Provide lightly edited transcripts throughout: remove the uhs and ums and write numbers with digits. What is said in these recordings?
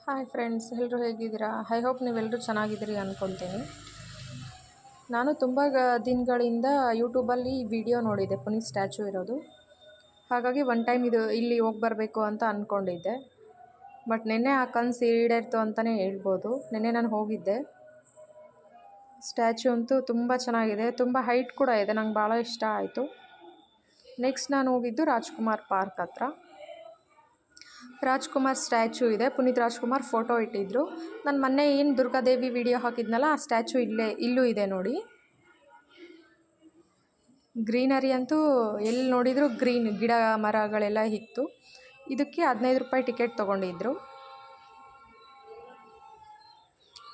Hi friends, ಎಲ್ಲರೂ ಹೇಗಿದ್ದೀರಾ? I hope ನೀವೆಲ್ಲರೂ ಚೆನ್ನಾಗಿದ್ದೀರಿ ಅಂದ್ಕೊತೀನಿ. ನಾನು ತುಂಬ ದಿನಗಳಿಂದ ಯೂಟ್ಯೂಬಲ್ಲಿ ವಿಡಿಯೋ ನೋಡಿದ್ದೆ ಪುನೀತ್ ಸ್ಟ್ಯಾಚು ಇರೋದು. ಹಾಗಾಗಿ ಒನ್ ಟೈಮ್ ಇಲ್ಲಿ ಹೋಗಿ ಬರಬೇಕು ಅಂತ ಅಂದ್ಕೊಂಡಿದ್ದೆ. ಬಟ್ ನೆನ್ನೆ ಆ ಕನಸು ಈಡೇರಿತು ಅಂತಲೇ ಹೇಳ್ಬೋದು. ನೆನ್ನೆ ನಾನು ಹೋಗಿದ್ದೆ. ಸ್ಟ್ಯಾಚು ಅಂತೂ ತುಂಬ ಚೆನ್ನಾಗಿದೆ, ತುಂಬ ಹೈಟ್ ಕೂಡ ಇದೆ. ನಂಗೆ ಭಾಳ ಇಷ್ಟ ಆಯಿತು. ನೆಕ್ಸ್ಟ್ ನಾನು ಹೋಗಿದ್ದು ರಾಜ್ಕುಮಾರ್ ಪಾರ್ಕ್ ಹತ್ರ. ರಾಜ್ಕುಮಾರ್ ಸ್ಟ್ಯಾಚು ಇದೆ. ಪುನೀತ್ ರಾಜ್ಕುಮಾರ್ ಫೋಟೋ ಇಟ್ಟಿದ್ದರು. ನಾನು ಮೊನ್ನೆ ಏನು ದುರ್ಗಾದೇವಿ ವಿಡಿಯೋ ಹಾಕಿದ್ನಲ್ಲ, ಆ ಸ್ಟ್ಯಾಚು ಇಲ್ಲೂ ಇದೆ ನೋಡಿ. ಗ್ರೀನರಿ ಅಂತೂ ಎಲ್ಲಿ ನೋಡಿದರೂ ಗ್ರೀನ್ ಗಿಡ ಮರಗಳೆಲ್ಲ ಇತ್ತು. ಇದಕ್ಕೆ 15 ರೂಪಾಯಿ ಟಿಕೆಟ್ ತೊಗೊಂಡಿದ್ರು.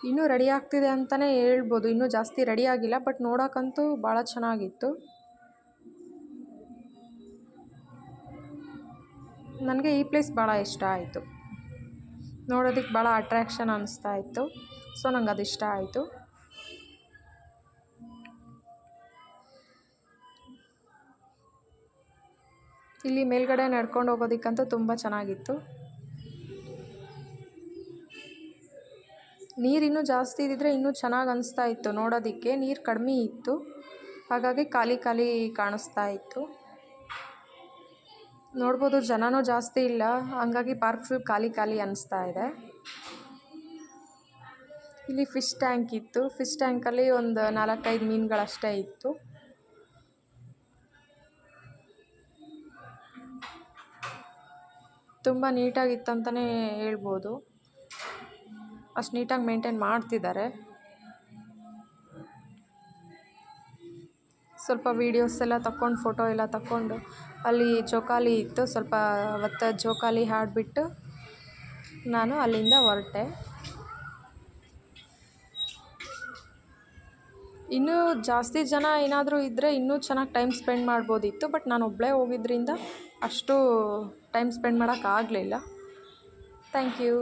ಇನ್ನೂ ರೆಡಿ ಆಗ್ತಿದೆ ಅಂತಲೇ ಹೇಳ್ಬೋದು. ಇನ್ನೂ ಜಾಸ್ತಿ ರೆಡಿ ಆಗಿಲ್ಲ, ಬಟ್ ನೋಡೋಕ್ಕಂತೂ ಭಾಳ ಚೆನ್ನಾಗಿತ್ತು. ನನಗೆ ಈ ಪ್ಲೇಸ್ ಭಾಳ ಇಷ್ಟ ಆಯಿತು. ನೋಡೋದಕ್ಕೆ ಭಾಳ ಅಟ್ರ್ಯಾಕ್ಷನ್ ಅನ್ನಿಸ್ತಾ ಇತ್ತು. ಸೊ ನಂಗೆ ಅದು ಇಷ್ಟ ಆಯಿತು. ಇಲ್ಲಿ ಮೇಲ್ಗಡೆ ನಡ್ಕೊಂಡು ಹೋಗೋದಕ್ಕಂತೂ ತುಂಬ ಚೆನ್ನಾಗಿತ್ತು. ನೀರು ಇನ್ನೂ ಜಾಸ್ತಿ ಇದ್ದಿದ್ರೆ ಇನ್ನೂ ಚೆನ್ನಾಗಿ ಅನಿಸ್ತಾ ಇತ್ತು ನೋಡೋದಕ್ಕೆ. ನೀರು ಕಡಿಮೆ ಇತ್ತು, ಹಾಗಾಗಿ ಖಾಲಿ ಖಾಲಿ ಕಾಣಿಸ್ತಾ ಇತ್ತು. ನೋಡ್ಬೋದು, ಜನನೂ ಜಾಸ್ತಿ ಇಲ್ಲ, ಹಂಗಾಗಿ ಪಾರ್ಕ್ ಫುಲ್ ಖಾಲಿ ಖಾಲಿ ಅನ್ನಿಸ್ತಾ ಇದೆ. ಇಲ್ಲಿ ಫಿಶ್ ಟ್ಯಾಂಕ್ ಇತ್ತು. ಫಿಶ್ ಟ್ಯಾಂಕಲ್ಲಿ ಒಂದು 4-5 ಮೀನುಗಳಷ್ಟೇ ಇತ್ತು. ತುಂಬ ನೀಟಾಗಿತ್ತಂತಲೇ ಹೇಳ್ಬೋದು. ಅಷ್ಟು ನೀಟಾಗಿ ಮೇಂಟೈನ್ ಮಾಡ್ತಿದ್ದಾರೆ. ಸ್ವಲ್ಪ ವೀಡಿಯೋಸ್ ಎಲ್ಲ ತಕ್ಕೊಂಡು, ಫೋಟೋ ಎಲ್ಲ ತಕ್ಕೊಂಡು, ಅಲ್ಲಿ ಜೋಕಾಲಿ ಇತ್ತು. ಸ್ವಲ್ಪ ಹೊತ್ತು ಜೋಕಾಲಿ ಹಾಡಿಬಿಟ್ಟು ನಾನು ಅಲ್ಲಿಂದ ಹೊರಟೆ. ಇನ್ನೂ ಜಾಸ್ತಿ ಜನ ಏನಾದರೂ ಇದ್ದರೆ ಇನ್ನೂ ಚೆನ್ನಾಗಿ ಟೈಮ್ ಸ್ಪೆಂಡ್ ಮಾಡ್ಬೋದಿತ್ತು. ಬಟ್ ನಾನು ಒಬ್ಬಳೇ ಹೋಗಿದ್ದರಿಂದ ಅಷ್ಟು ಟೈಮ್ ಸ್ಪೆಂಡ್ ಮಾಡೋಕ್ಕಾಗಲಿಲ್ಲ. Thank you.